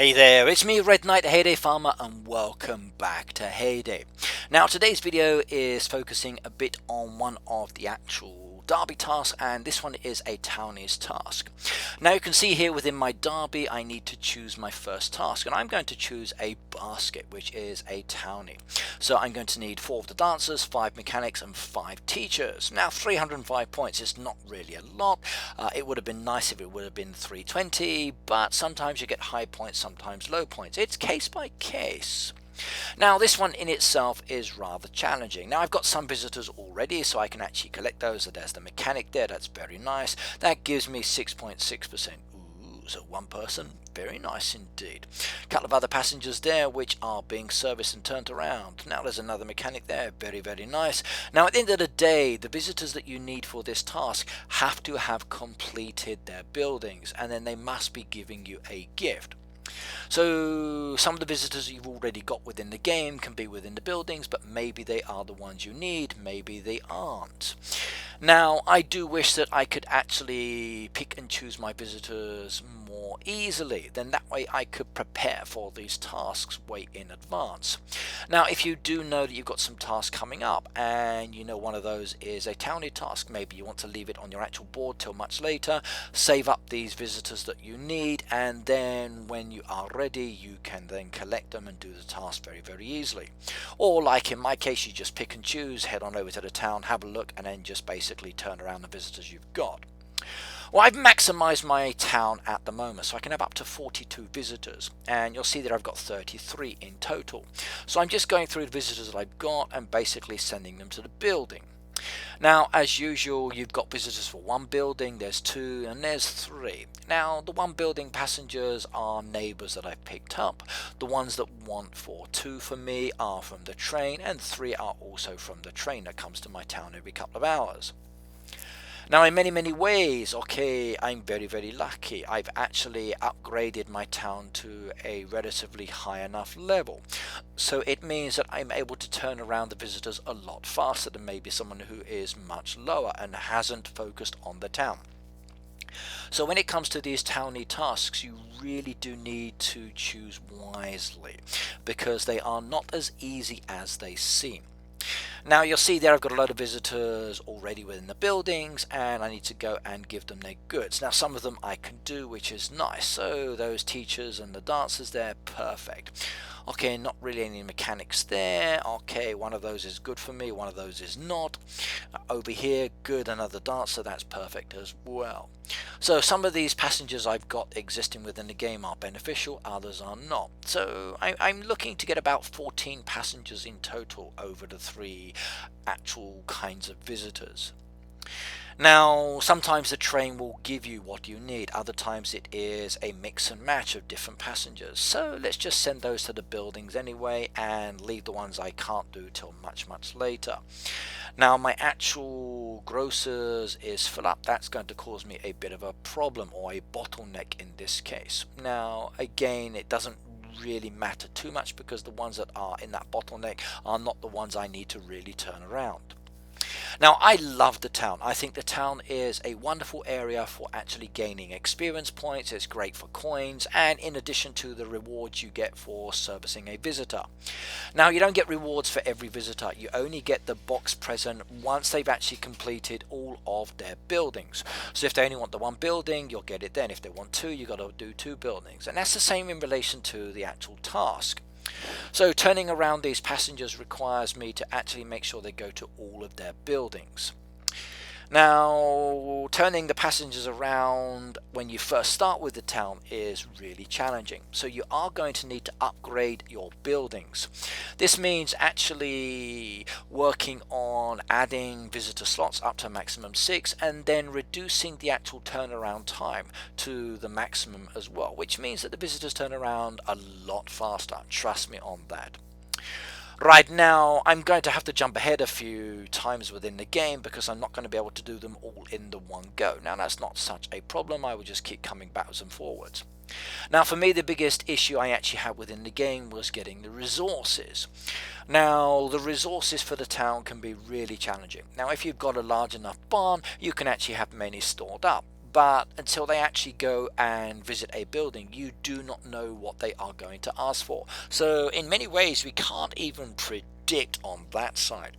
Hey there, it's me Red Knight Heyday Farmer and welcome back to Heyday. Now today's video is focusing a bit on one of the actual derby tasks, and this one is a Townies task. Now you can see here within my derby I need to choose my first task, and I'm going to choose a basket, which is a townie. So I'm going to need 4 of the dancers, 5 mechanics and 5 teachers. Now 305 points is not really a lot. It would have been nice if it would have been 320, but sometimes you get high points, sometimes low points. It's case by case. Now this one in itself is rather challenging. Now I've got some visitors already, so I can actually collect those. So there's the mechanic there, that's very nice. That gives me 6.6%. So one person, very nice indeed. A couple of other passengers there which are being serviced and turned around. Now there's another mechanic there, very nice. Now at the end of the day, the visitors that you need for this task have to have completed their buildings, and then they must be giving you a gift. So some of the visitors you've already got within the game can be within the buildings, but maybe they are the ones you need, maybe they aren't. Now I do wish that I could actually pick and choose my visitors more easily, then that way I could prepare for these tasks way in advance. Now if you do know that you've got some tasks coming up and you know one of those is a townie task, maybe you want to leave it on your actual board till much later, save up these visitors that you need, and then when you are ready you can then collect them and do the task very easily. Or like in my case, you just pick and choose, head on over to the town, have a look, and then just basically turn around the visitors you've got. Well, I've maximized my town at the moment, so I can have up to 42 visitors, and you'll see that I've got 33 in total. So I'm just going through the visitors that I've got and basically sending them to the building. Now as usual, you've got visitors for 1 building, there's 2, and there's 3. Now the 1 building passengers are neighbours that I've picked up. The ones that want for 2 for me are from the train, and 3 are also from the train that comes to my town every couple of hours. Now in many ways, okay, I'm very lucky. I've actually upgraded my town to a relatively high enough level. So it means that I'm able to turn around the visitors a lot faster than maybe someone who is much lower and hasn't focused on the town. So when it comes to these townie tasks, you really do need to choose wisely, because they are not as easy as they seem. Now you'll see there I've got a lot of visitors already within the buildings, and I need to go and give them their goods. Now some of them I can do, which is nice. So those teachers and the dancers there, perfect. Okay, not really any mechanics there. Okay, one of those is good for me, one of those is not. Over here, good, another dancer, that's perfect as well. So some of these passengers I've got existing within the game are beneficial, others are not. So I'm looking to get about 14 passengers in total over the 3 actual kinds of visitors. Now sometimes the train will give you what you need, other times it is a mix and match of different passengers. So let's just send those to the buildings anyway and leave the ones I can't do till much later. Now my actual grocers is full up. That's going to cause me a bit of a problem, or a bottleneck in this case. Now again, it doesn't really matter too much, because the ones that are in that bottleneck are not the ones I need to really turn around. Now I love the town. I think the town is a wonderful area for actually gaining experience points. It's great for coins, and in addition to the rewards you get for servicing a visitor. Now you don't get rewards for every visitor. You only get the box present once they've actually completed all of their buildings. So if they only want the 1 building, you'll get it then. If they want 2, you got to do 2 buildings. And that's the same in relation to the actual task. So turning around these passengers requires me to actually make sure they go to all of their buildings. Now turning the passengers around when you first start with the town is really challenging, so you are going to need to upgrade your buildings. This means actually working on adding visitor slots up to a maximum 6, and then reducing the actual turnaround time to the maximum as well, which means that the visitors turn around a lot faster. Trust me on that. Right now I'm going to have to jump ahead a few times within the game, because I'm not going to be able to do them all in the one go. Now that's not such a problem, I will just keep coming backwards and forwards. Now for me, the biggest issue I actually had within the game was getting the resources. Now the resources for the town can be really challenging. Now if you've got a large enough barn, you can actually have many stored up. but until they actually go and visit a building, you do not know what they are going to ask for. So in many ways we can't even predict on that side.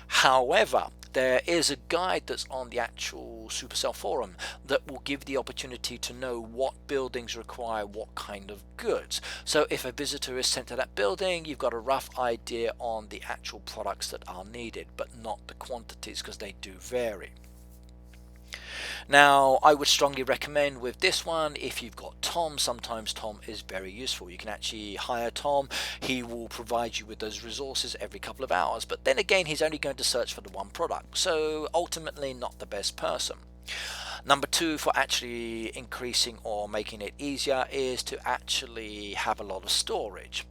However, there is a guide that's on the actual Supercell forum that will give the opportunity to know what buildings require what kind of goods. So if a visitor is sent to that building, you've got a rough idea on the actual products that are needed, but not the quantities, because they do vary. Now, I would strongly recommend with this one, if you've got Tom, sometimes Tom is very useful. You can actually hire Tom. He will provide you with those resources every couple of hours. But then again, he's only going to search for the one product. So ultimately not the best person. Number two, for actually increasing or making it easier, is to actually have a lot of storage.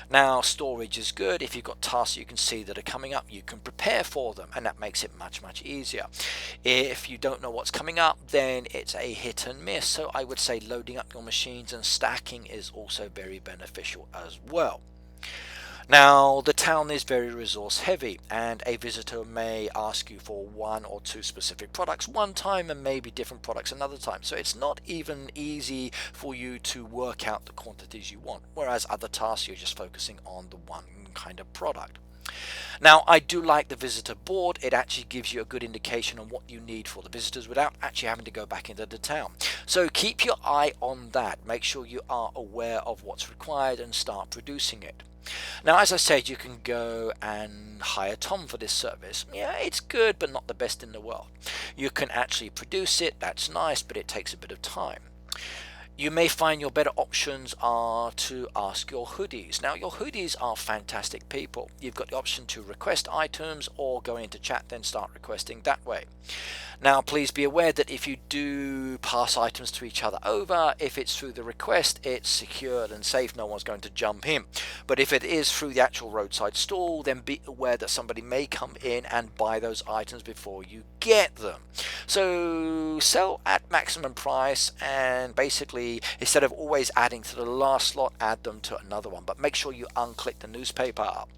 Now, storage is good. If you've got tasks you can see that are coming up, you can prepare for them, and that makes it much easier. If you don't know what's coming up, then it's a hit and miss. So I would say loading up your machines and stacking is also very beneficial as well. Now, the town is very resource heavy, and a visitor may ask you for one or two specific products one time and maybe different products another time. So it's not even easy for you to work out the quantities you want, whereas other tasks you're just focusing on the one kind of product. Now, I do like the visitor board. It actually gives you a good indication on what you need for the visitors without actually having to go back into the town. So keep your eye on that. Make sure you are aware of what's required and start producing it. Now, as I said, you can go and hire Tom for this service. Yeah, it's good, but not the best in the world. You can actually produce it. That's nice, but it takes a bit of time. You may find your better options are to ask your hoodies. Now, your hoodies are fantastic people. You've got the option to request items or go into chat, then start requesting that way. Now, please be aware that if you do pass items to each other over, if it's through the request, it's secured and safe. No one's going to jump in. But if it is through the actual roadside stall, then be aware that somebody may come in and buy those items before you get them. So sell at maximum price, and basically, instead of always adding to the last slot, add them to another one. But make sure you unclick the newspaper up.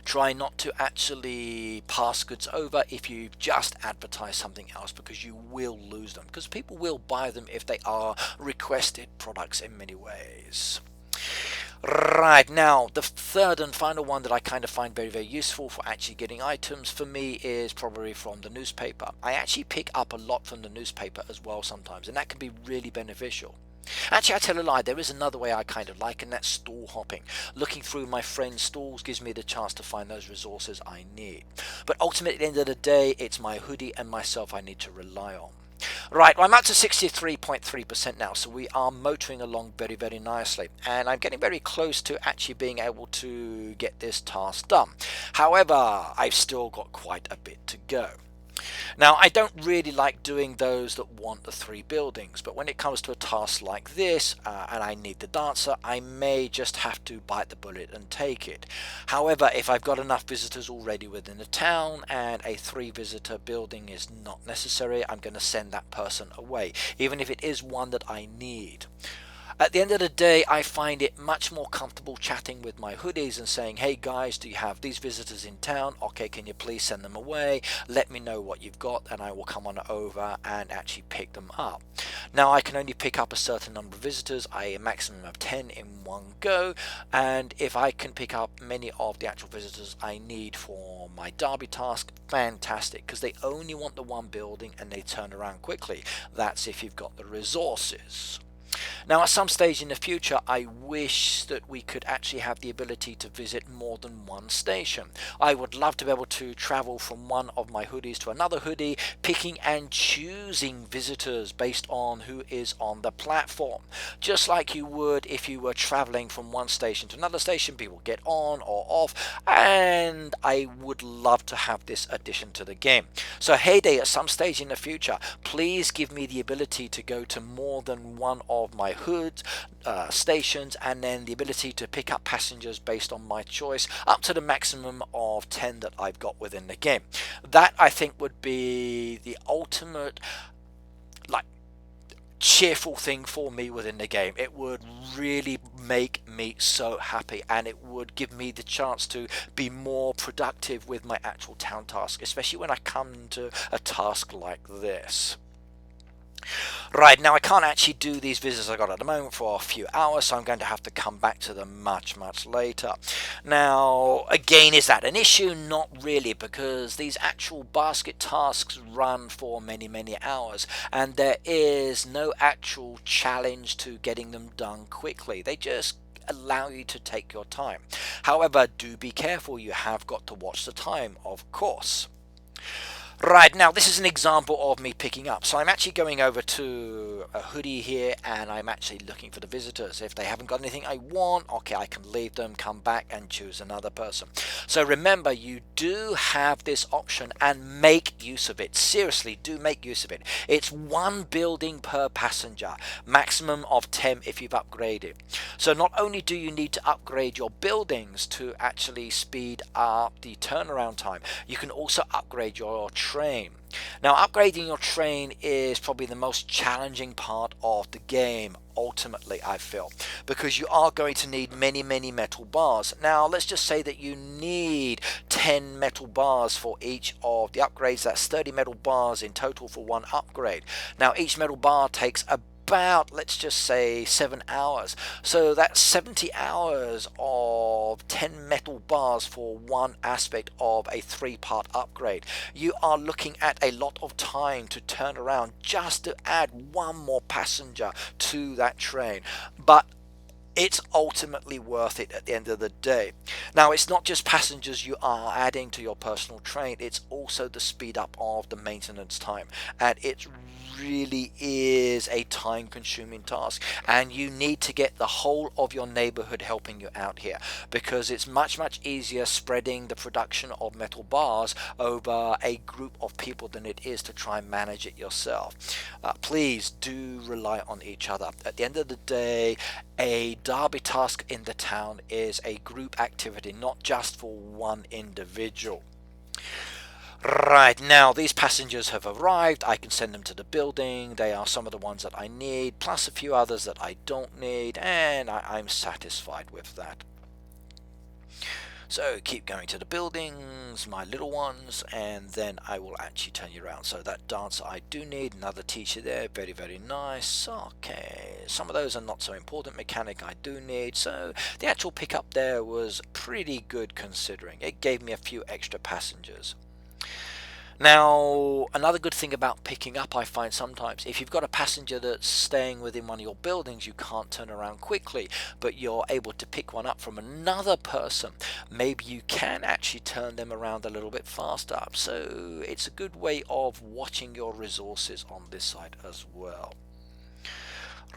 Try not to actually pass goods over if you just advertise something else, because you will lose them, because people will buy them if they are requested products in many ways. Right, now the third and final one that I kind of find very useful for actually getting items for me is probably from the newspaper. I actually pick up a lot from the newspaper as well sometimes, and that can be really beneficial. Actually, I tell a lie, there is another way I kind of like, and that's stall hopping. Looking through my friends' stalls gives me the chance to find those resources I need. But ultimately, at the end of the day, it's my hoodie and myself I need to rely on. Right, well, I'm up to 63.3% now, so we are motoring along very nicely, and I'm getting very close to actually being able to get this task done. However, I've still got quite a bit to go. Now, I don't really like doing those that want the 3 buildings, but when it comes to a task like this, and I need the dancer, I may just have to bite the bullet and take it. However, if I've got enough visitors already within the town and a 3 visitor building is not necessary, I'm going to send that person away, even if it is one that I need. At the end of the day, I find it much more comfortable chatting with my hoodies and saying, hey guys, do you have these visitors in town? Okay, can you please send them away? Let me know what you've got and I will come on over and actually pick them up. Now, I can only pick up a certain number of visitors, a maximum of 10 in one go, and if I can pick up many of the actual visitors I need for my derby task, fantastic, because they only want the one building and they turn around quickly. That's if you've got the resources. Now, at some stage in the future, I wish that we could actually have the ability to visit more than one station. I would love to be able to travel from one of my hoodies to another hoodie, picking and choosing visitors based on who is on the platform. Just like you would if you were traveling from one station to another station, people get on or off, and I would love to have this addition to the game. So Heyday, at some stage in the future, please give me the ability to go to more than one of my hoods, stations, and then the ability to pick up passengers based on my choice, up to the maximum of 10 that I've got within the game. That, I think, would be the ultimate, like, cheerful thing for me within the game. It would really make me so happy, and it would give me the chance to be more productive with my actual town task, especially when I come to a task like this. Right, now I can't actually do these visits I got at the moment for a few hours, so I'm going to have to come back to them much later. Now, again, is that an issue? Not really, because these actual basket tasks run for many hours, and there is no actual challenge to getting them done quickly. They just allow you to take your time. However, do be careful, you have got to watch the time, of course. Right, now this is an example of me picking up. So I'm actually going over to a hoodie here, and I'm actually looking for the visitors. If they haven't got anything I want, okay, I can leave them, come back and choose another person. So remember, you do have this option and make use of it. Seriously, do make use of it. It's one building per passenger, maximum of 10 if you've upgraded. So not only do you need to upgrade your buildings to actually speed up the turnaround time, you can also upgrade your train. Now, upgrading your train is probably the most challenging part of the game, ultimately, I feel, because you are going to need many metal bars. Now, let's just say that you need 10 metal bars for each of the upgrades. That's 30 metal bars in total for one upgrade. Now, each metal bar takes about, let's just say, 7 hours. So that's 70 hours of 10 metal bars for one aspect of a 3-part upgrade. You are looking at a lot of time to turn around just to add one more passenger to that train. But it's ultimately worth it at the end of the day. Now, it's not just passengers you are adding to your personal train, it's also the speed up of the maintenance time, and it really is a time consuming task, and you need to get the whole of your neighborhood helping you out here, because it's much easier spreading the production of metal bars over a group of people than it is to try and manage it yourself. Please do rely on each other. At the end of the day, a derby task in the town is a group activity, not just for one individual. Right, now these passengers have arrived. I can send them to the building. They are some of the ones that I need, plus a few others that I don't need, and I'm satisfied with that. So keep going to the buildings, my little ones, and then I will actually turn you around. So that dancer I do need, another teacher there, very nice. Okay, some of those are not so important. Mechanic I do need. So the actual pickup there was pretty good considering. It gave me a few extra passengers. Now, another good thing about picking up, I find sometimes, if you've got a passenger that's staying within one of your buildings, you can't turn around quickly, but you're able to pick one up from another person. Maybe you can actually turn them around a little bit faster. So it's a good way of watching your resources on this side as well.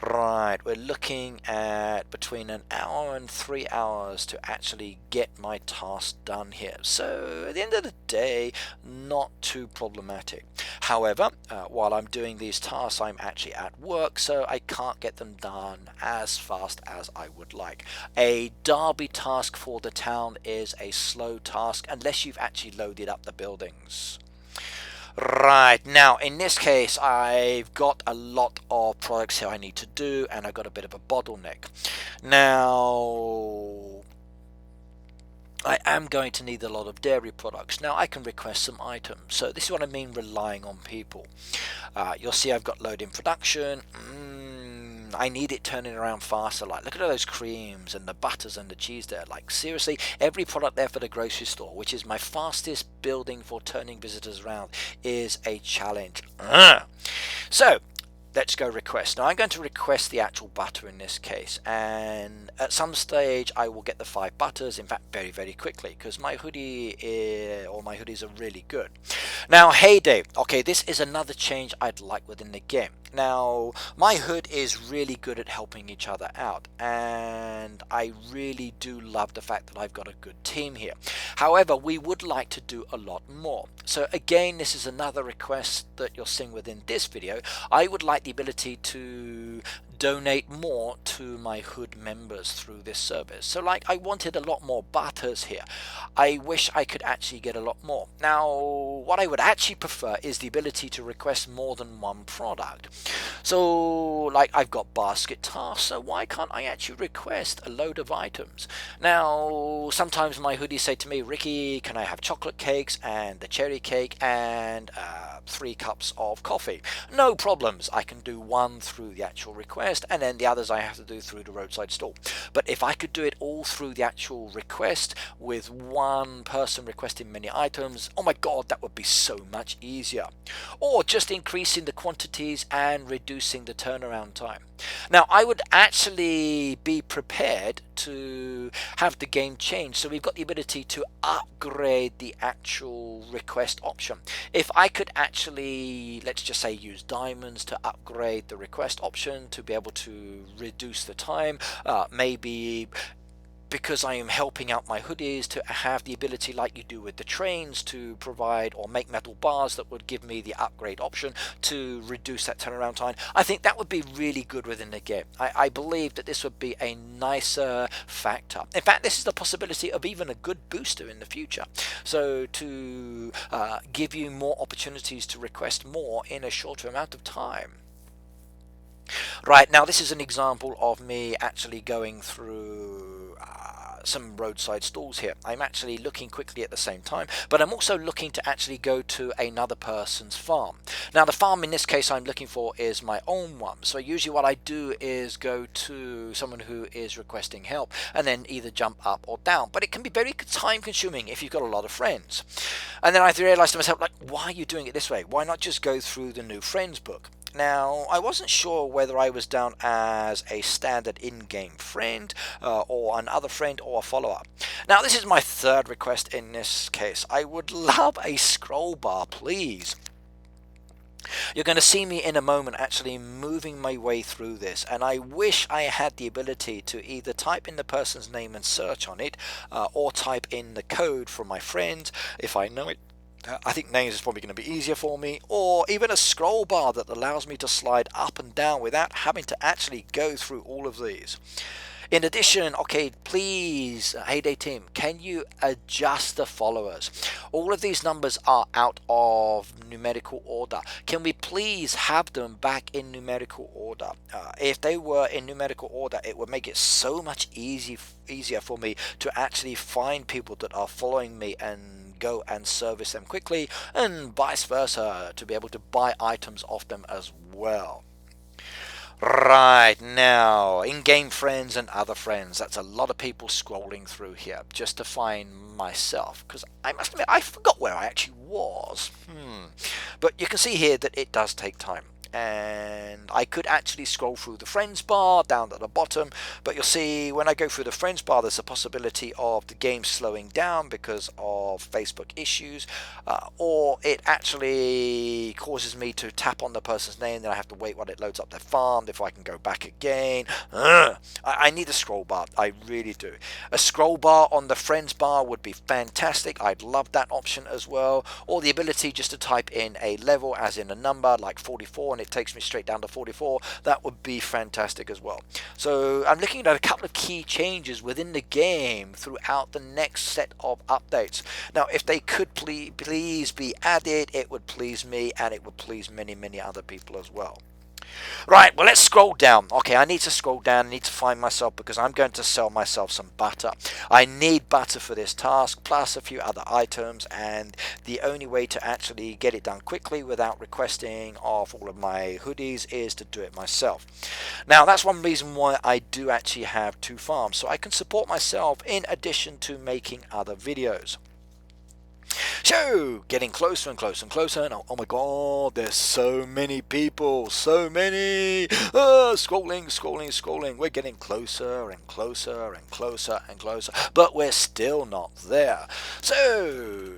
Right, we're looking at between an hour and 3 hours to actually get my task done here. So at the end of the day, not too problematic. However, while I'm doing these tasks, I'm actually at work, so I can't get them done as fast as I would like. A derby task for the town is a slow task unless you've actually loaded up the buildings. Right, now in this case I've got a lot of products here I need to do, and I've got a bit of a bottleneck. Now I am going to need a lot of dairy products. Now I can request some items, so this is what I mean relying on people. You'll see I've got load in production. I need it turning around faster. Like, look at all those creams and the butters and the cheese there. Like, seriously, every product there for the grocery store, which is my fastest building for turning visitors around, is a challenge. So let's go request. Now I'm going to request the actual butter in this case, and at some stage I will get the 5 butters, in fact very quickly, because my hoodies are really good. Now heyday, okay, this is another change I'd like within the game. Now my hood is really good at helping each other out, and I really do love the fact that I've got a good team here. However, we would like to do a lot more. So again, this is another request that you're seeing within this video. I would like the ability to donate more to my hood members through this service. So like, I wanted a lot more butters here. I wish I could actually get a lot more. Now what I would actually prefer is the ability to request more than one product. So like, I've got basket tasks, so why can't I actually request a load of items? Now sometimes my hoodies say to me, Ricky, can I have chocolate cakes and the cherry cake and 3 cups of coffee? No problems, I can do one through the actual request, and then the others I have to do through the roadside stall. But if I could do it all through the actual request with one person requesting many items, oh my god, that would be so much easier. Or just increasing the quantities and reducing the turnaround time. Now I would actually be prepared to have the game change, so we've got the ability to upgrade the actual request option. If I could actually, let's just say, use diamonds to upgrade the request option to be able to reduce the time, maybe because I am helping out my hoodies to have the ability, like you do with the trains, to provide or make metal bars that would give me the upgrade option to reduce that turnaround time. I think that would be really good within the game. I believe that this would be a nicer factor. In fact, this is the possibility of even a good booster in the future. So to give you more opportunities to request more in a shorter amount of time. Right, now this is an example of me actually going through some roadside stalls here. I'm actually looking quickly at the same time, but I'm also looking to actually go to another person's farm. Now the farm in this case I'm looking for is my own one, so usually what I do is go to someone who is requesting help and then either jump up or down, but it can be very time consuming if you've got a lot of friends. And then I realized to myself, like, why are you doing it this way? Why not just go through the new friends book? Now, I wasn't sure whether I was down as a standard in-game friend or another friend or a follower. Now, this is my third request in this case. I would love a scroll bar, please. You're going to see me in a moment actually moving my way through this, and I wish I had the ability to either type in the person's name and search on it or type in the code from my friend if I know it. I think names is probably going to be easier for me, or even a scroll bar that allows me to slide up and down without having to actually go through all of these. In addition, okay, please, Heyday team, can you adjust the followers? All of these numbers are out of numerical order. Can we please have them back in numerical order? If they were in numerical order, it would make it so much easier for me to actually find people that are following me and go and service them quickly, and vice versa, to be able to buy items off them as well. Right, now, in-game friends and other friends. That's a lot of people scrolling through here just to find myself, because I must admit, I forgot where I actually was. But you can see here that it does take time. And I could actually scroll through the friends bar down at the bottom, but you'll see when I go through the friends bar there's a possibility of the game slowing down because of Facebook issues, or it actually causes me to tap on the person's name, then I have to wait while it loads up their farm before I can go back again. I need a scroll bar, I really do. A scroll bar on the friends bar would be fantastic. I'd love that option as well, or the ability just to type in a level as in a number like 44 and it takes me straight down to 44. That would be fantastic as well. So I'm looking at a couple of key changes within the game throughout the next set of updates. Now if they could please be added, it would please me and it would please many other people as well. Right, well, let's scroll down. Okay, I need to scroll down. I need to find myself because I'm going to sell myself some butter. I need butter for this task, plus a few other items, and the only way to actually get it done quickly without requesting off all of my hoodies is to do it myself. Now, that's one reason why I do actually have 2 farms, so I can support myself in addition to making other videos. So, getting closer and closer and closer, and oh my god, there's so many people, so many, scrolling, we're getting closer and closer and closer and closer, but we're still not there. So,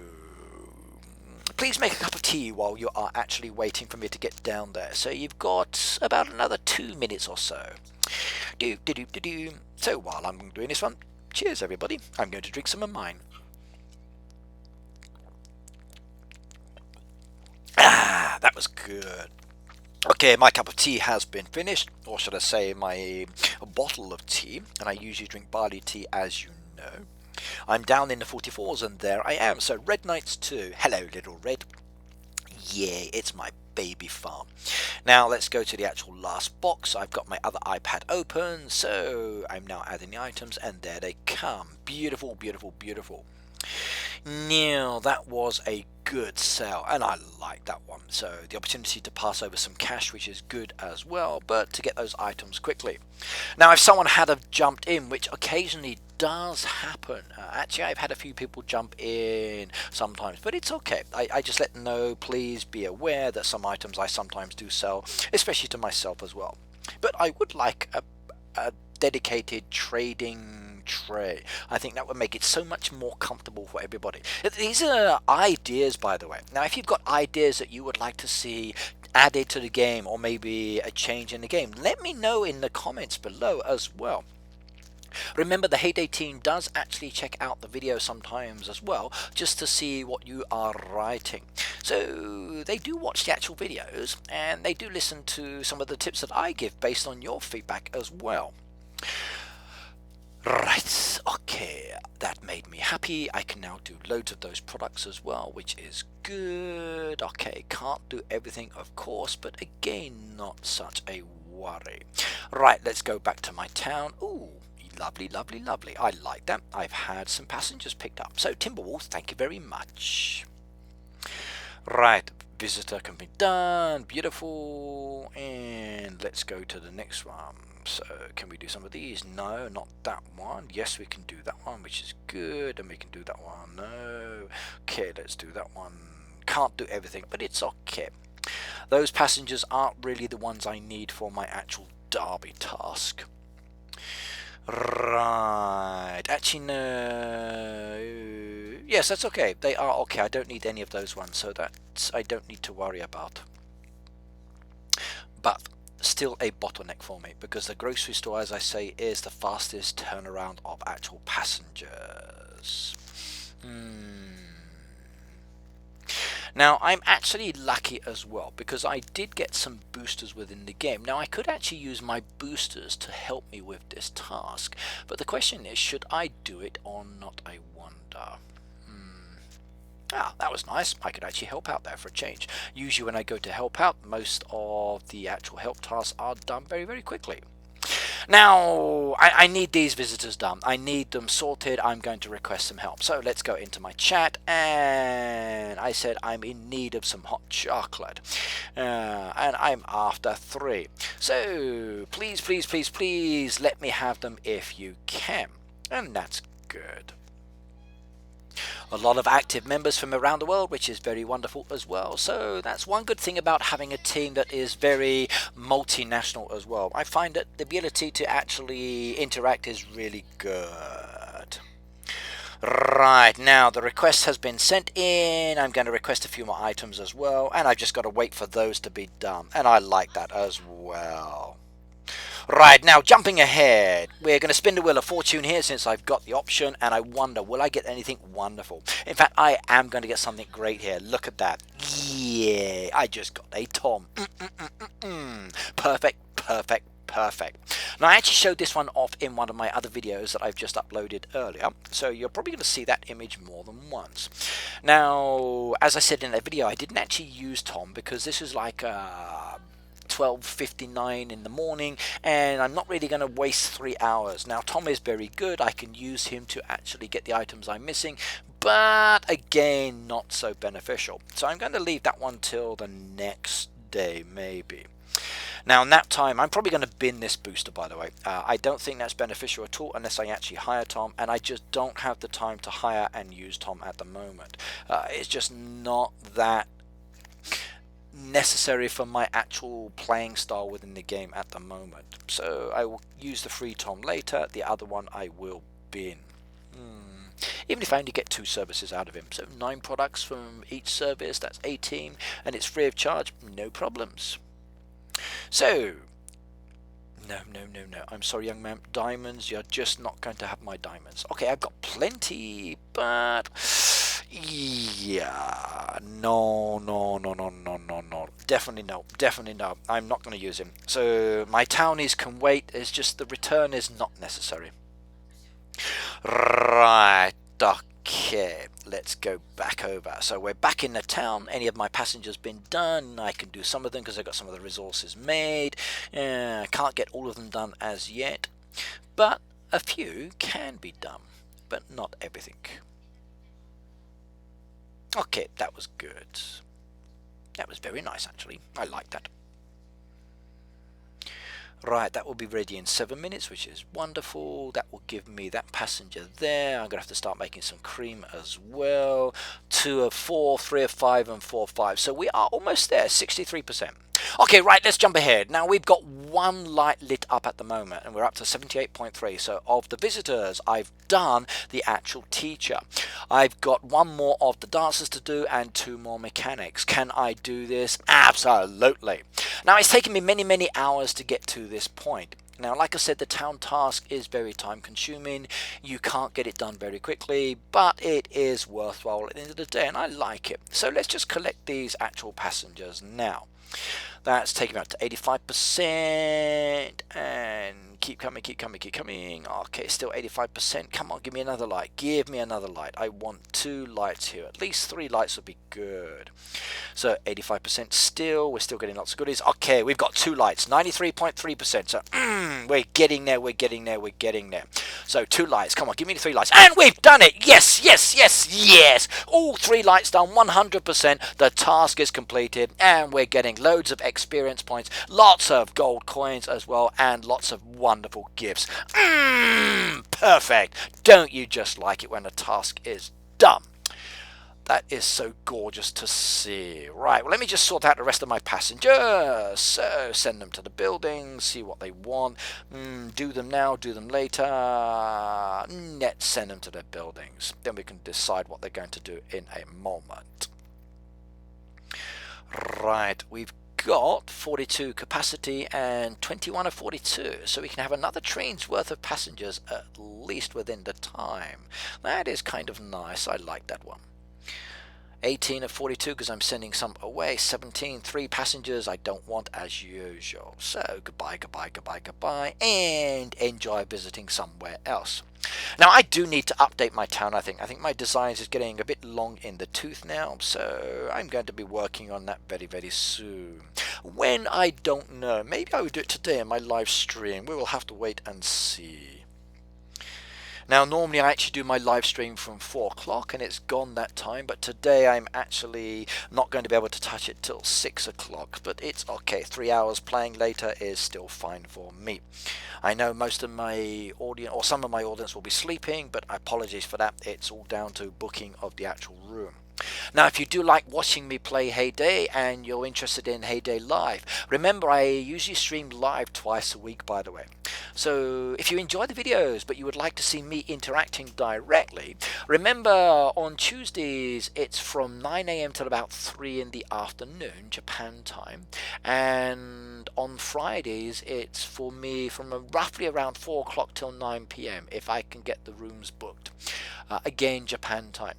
please make a cup of tea while you are actually waiting for me to get down there. So you've got about another 2 minutes or so. So while I'm doing this one, cheers everybody, I'm going to drink some of mine. Ah, that was good. Okay, my cup of tea has been finished, or should I say my bottle of tea, and I usually drink barley tea as you know. I'm down in the 44s and there I am, so Red Knights 2. Hello little Red. Yeah, it's my baby farm. Now let's go to the actual last box. I've got my other iPad open, so I'm now adding the items and there they come. Beautiful, beautiful, beautiful. Now that was a good sell and I like that one, so the opportunity to pass over some cash, which is good as well, but to get those items quickly. Now if someone had have jumped in, which occasionally does happen, actually I've had a few people jump in sometimes, but it's okay. I just let them know, please be aware that some items I sometimes do sell, especially to myself as well. But I would like a dedicated trading tray. I think that would make it so much more comfortable for everybody. These are ideas, by the way. Now if you've got ideas that you would like to see added to the game, or maybe a change in the game, let me know in the comments below as well. Remember, the Heyday team does actually check out the video sometimes as well, just to see what you are writing. So they do watch the actual videos, and they do listen to some of the tips that I give based on your feedback as well. Right, okay, that made me happy. I can now do loads of those products as well, which is good. Okay, can't do everything, of course, but again, not such a worry. Right, let's go back to my town. Ooh, lovely, lovely, lovely. I like that. I've had some passengers picked up. So, Timberwolves, thank you very much. Right, visitor can be done. Beautiful. And let's go to the next one. So can we do some of these? No, not that one. Yes, we can do that one, which is good. And we can do that one. No. Okay, let's do that one. Can't do everything, but it's okay. Those passengers aren't really the ones I need for my actual derby task. Right. Actually, no. Yes, that's okay. They are okay. I don't need any of those ones, so that's I don't need to worry about. But still a bottleneck for me, because the grocery store, as I say, is the fastest turnaround of actual passengers. Now I'm actually lucky as well, because I did get some boosters within the game. Now I could actually use my boosters to help me with this task, but the question is, should I do it or not, I wonder. Ah, that was nice. I could actually help out there for a change. Usually when I go to help out, most of the actual help tasks are done very, very quickly. Now, I need these visitors done. I need them sorted. I'm going to request some help. So let's go into my chat, and I said I'm in need of some hot chocolate. And I'm after 3. So please, please, please, please let me have them if you can. And that's good. A lot of active members from around the world, which is very wonderful as well. So that's one good thing about having a team that is very multinational as well. I find that the ability to actually interact is really good. Right, now the request has been sent in. I'm going to request a few more items as well, and I've just got to wait for those to be done, and I like that as well. Right, now jumping ahead, we're going to spin the wheel of fortune here since I've got the option, and I wonder, will I get anything wonderful? In fact, I am going to get something great here. Look at that. Yeah, I just got a Tom. Perfect, perfect, perfect. Now, I actually showed this one off in one of my other videos that I've just uploaded earlier, so you're probably going to see that image more than once. Now, as I said in that video, I didn't actually use Tom because this is like 12:59 in the morning, and I'm not really going to waste 3 hours. Now Tom is very good. I can use him to actually get the items I'm missing, but again, not so beneficial. So I'm going to leave that one till the next day maybe. Now in that time, I'm probably going to bin this booster, by the way. I don't think that's beneficial at all unless I actually hire Tom, and I just don't have the time to hire and use Tom at the moment. It's just not that necessary for my actual playing style within the game at the moment. So I will use the free Tom later. The other one I will bin. Even if I only get 2 services out of him. So 9 products from each service, that's 18, and it's free of charge, no problems. So no, I'm sorry, young man. Diamonds, you're just not going to have my diamonds. Okay, I've got plenty, but yeah, no. definitely no. Definitely no. I'm not going to use him. So my Townies can wait. It's just the return is not necessary. Right. Okay. Let's go back over. So we're back in the town. Any of my passengers been done? I can do some of them because I got some of the resources made. Can't get all of them done as yet, but a few can be done, but not everything. Okay, that was good. That was very nice, actually. I like that. Right, that will be ready in 7 minutes, which is wonderful. That will give me that passenger there. I'm going to have to start making some cream as well. 2 of 4, 3 of 5, and 4 of 5. So we are almost there, 63%. Okay, right, let's jump ahead. Now we've got one light lit up at the moment, and we're up to 78.3. So of the visitors, I've done the actual teacher. I've got one more of the dancers to do and 2 more mechanics. Can I do this? Absolutely. Now it's taken me many hours to get to this point. Now, like I said, the town task is very time consuming. You can't get it done very quickly, but it is worthwhile at the end of the day, and I like it. So let's just collect these actual passengers now. That's taking me up to 85%, and keep coming. Okay, still 85%. Come on, give me another light. Give me another light. I want 2 lights here. At least 3 lights would be good. So 85% still. We're still getting lots of goodies. Okay, we've got 2 lights. 93.3%. So we're getting there. So 2 lights. Come on, give me the 3 lights. And we've done it. Yes. All 3 lights done. 100%. The task is completed, and we're getting loads of experience points, lots of gold coins as well, and lots of wonderful gifts. Perfect. Don't you just like it when a task is done? That is so gorgeous to see. Right, well, let me just sort out the rest of my passengers. So, send them to the building, see what they want. Do them now, do them later. Let's send them to their buildings. Then we can decide what they're going to do in a moment. Right, we've got 42 capacity and 21 of 42, so we can have another train's worth of passengers at least within the time. That is kind of nice. I like that one. 18 of 42 because I'm sending some away. 17, 3 passengers I don't want as usual. So goodbye, and enjoy visiting somewhere else. Now I do need to update my town. I think my designs is getting a bit long in the tooth now, so I'm going to be working on that very soon. When, I don't know. Maybe I will do it today in my live stream. We will have to wait and see. Now normally I actually do my live stream from 4 o'clock and it's gone that time, but today I'm actually not going to be able to touch it till 6 o'clock, but it's okay. 3 hours playing later is still fine for me. I know most of my audience, or some of my audience, will be sleeping, but apologies for that. It's all down to booking of the actual room. Now, if you do like watching me play Hay Day and you're interested in Hay Day Live, remember I usually stream live twice a week, by the way. So if you enjoy the videos but you would like to see me interacting directly, remember on Tuesdays it's from 9 AM till about 3 in the afternoon, Japan time, and on Fridays it's for me from roughly around 4 o'clock till 9 PM if I can get the rooms booked. Again, Japan time.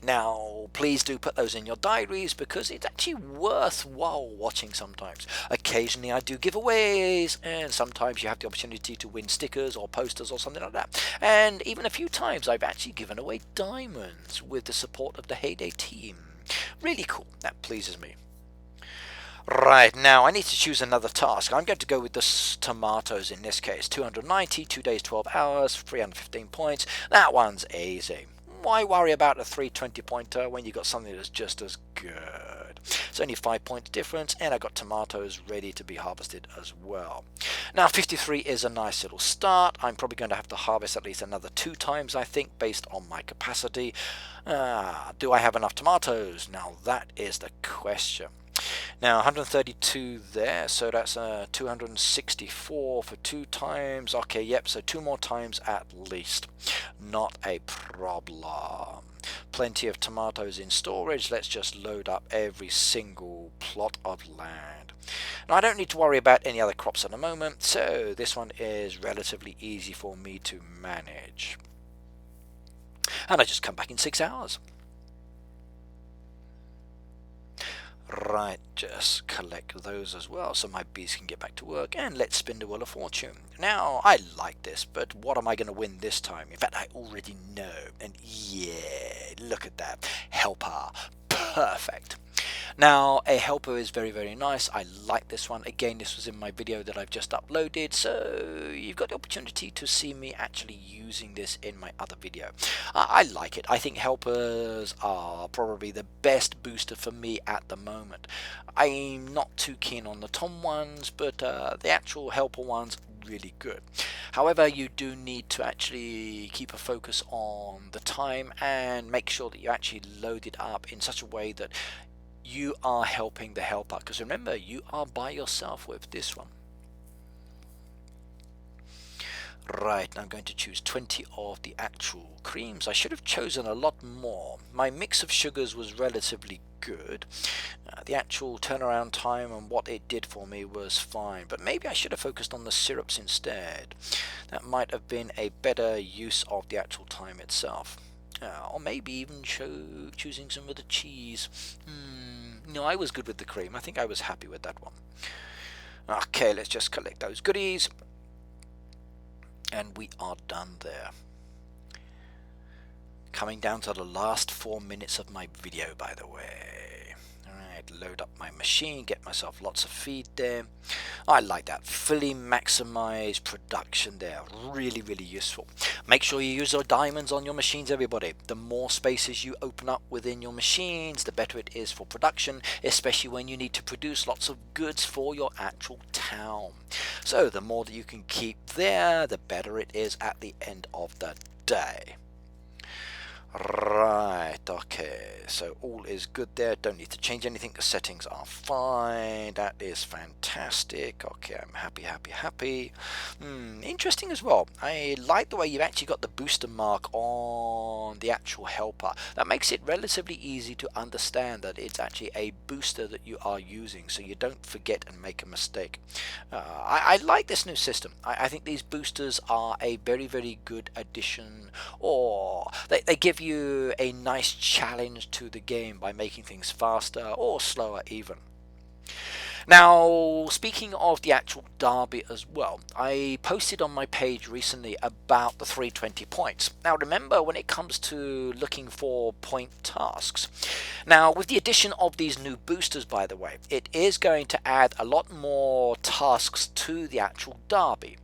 Now, please do put those in your diaries because it's actually worthwhile watching sometimes. Occasionally I do giveaways, and sometimes you have the opportunity to win stickers or posters or something like that. And even a few times I've actually given away diamonds with the support of the Hay Day team. Really cool. That pleases me. Right, now I need to choose another task. I'm going to go with the tomatoes in this case. 290, 2 days, 12 hours, 315 points. That one's easy. Why worry about a 320 pointer when you got something that's just as good? It's only 5 points difference, and I got tomatoes ready to be harvested as well. Now 53 is a nice little start. I'm probably going to have to harvest at least another 2 times, I think, based on my capacity. Do I have enough tomatoes? Now that is the question. Now 132 there, so that's 264 for 2 times. Okay, yep, so 2 more times at least. Not a problem. Plenty of tomatoes in storage. Let's just load up every single plot of land. Now I don't need to worry about any other crops at the moment, so this one is relatively easy for me to manage. And I just come back in 6 hours. Right, just collect those as well so my bees can get back to work, and let's spin the Wheel of Fortune. Now, I like this, but what am I going to win this time? In fact, I already know, and yeah, look at that. Helper. Perfect. Now, a helper is very, very nice. I like this one. Again, this was in my video that I've just uploaded, so you've got the opportunity to see me actually using this in my other video. I like it. I think helpers are probably the best booster for me at the moment. I'm not too keen on the Tom ones, but the actual helper ones, really good. However, you do need to actually keep a focus on the time and make sure that you actually load it up in such a way that you are helping the helper, because remember, you are by yourself with this one. Right, I'm going to choose 20 of the actual creams. I should have chosen a lot more. My mix of sugars was relatively good. The actual turnaround time and what it did for me was fine, but maybe I should have focused on the syrups instead. That might have been a better use of the actual time itself. Or maybe even choosing some of the cheese. No, I was good with the cream. I think I was happy with that one. Okay, let's just collect those goodies. And we are done there. Coming down to the last 4 minutes of my video, by the way. Alright, load up my machine, get myself lots of feed there. I like that. Fully maximize production there. Really, really useful. Make sure you use your diamonds on your machines, everybody. The more spaces you open up within your machines, the better it is for production, especially when you need to produce lots of goods for your actual town. So the more that you can keep there, the better it is at the end of the day. Right, okay, so all is good there. Don't need to change anything. The settings are fine. That is fantastic. Okay, I'm happy. Interesting as well. I like the way you've actually got the booster mark on the actual helper. That makes it relatively easy to understand that it's actually a booster that you are using, so you don't forget and make a mistake. I like this new system. I think these boosters are a very, very good addition, or they give you a nice challenge to the game by making things faster or slower even. Now, speaking of the actual derby as well, I posted on my page recently about the 320 points. Now remember, when it comes to looking for point tasks, now with the addition of these new boosters, by the way, it is going to add a lot more tasks to the actual derby.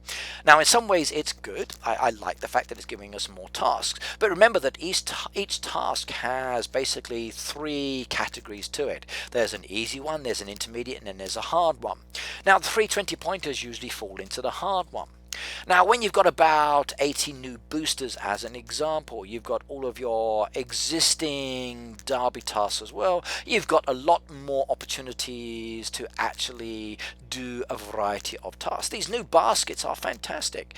Now in some ways it's good. I like the fact that it's giving us more tasks, but remember that each task has basically 3 categories to it. There's an easy one, there's an intermediate, and then there's a hard one. Now the 320 pointers usually fall into the hard one. Now when you've got about 80 new boosters as an example, you've got all of your existing derby tasks as well, you've got a lot more opportunities to actually do a variety of tasks. These new baskets are fantastic.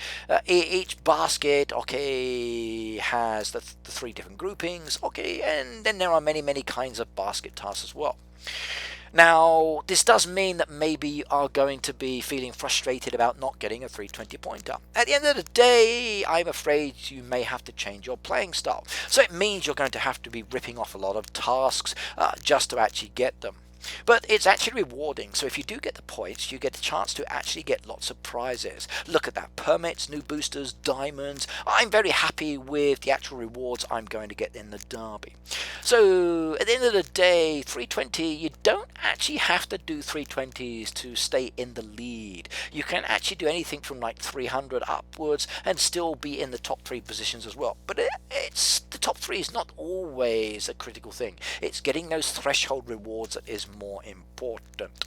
Each basket, okay, has the 3 different groupings, okay, and then there are many kinds of basket tasks as well. Now, this does mean that maybe you are going to be feeling frustrated about not getting a 320 pointer. At the end of the day, I'm afraid you may have to change your playing style. So it means you're going to have to be ripping off a lot of tasks just to actually get them. But it's actually rewarding, so if you do get the points, you get a chance to actually get lots of prizes. Look at that, permits, new boosters, diamonds. I'm very happy with the actual rewards I'm going to get in the derby. So at the end of the day, 320, you don't actually have to do 320s to stay in the lead. You can actually do anything from like 300 upwards and still be in the top 3 positions as well. But it's the top 3 is not always a critical thing. It's getting those threshold rewards that is more important.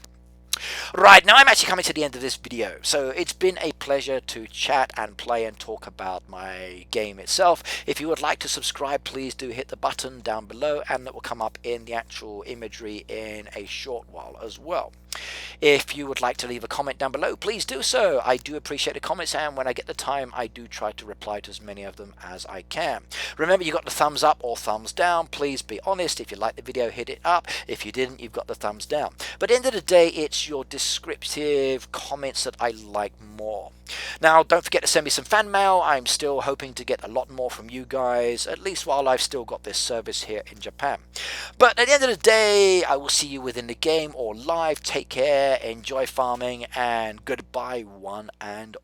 Right, now I'm actually coming to the end of this video, so it's been a pleasure to chat and play and talk about my game itself. If you would like to subscribe, please do hit the button down below, and that will come up in the actual imagery in a short while as well. If you would like to leave a comment down below, please do so. I do appreciate the comments, and when I get the time, I do try to reply to as many of them as I can. Remember, you got the thumbs up or thumbs down. Please be honest. If you liked the video, hit it up. If you didn't, you've got the thumbs down. But at the end of the day, it's your descriptive comments that I like more. Now, don't forget to send me some fan mail. I'm still hoping to get a lot more from you guys, at least while I've still got this service here in Japan. But at the end of the day, I will see you within the game or live. Take care, enjoy farming, and goodbye one and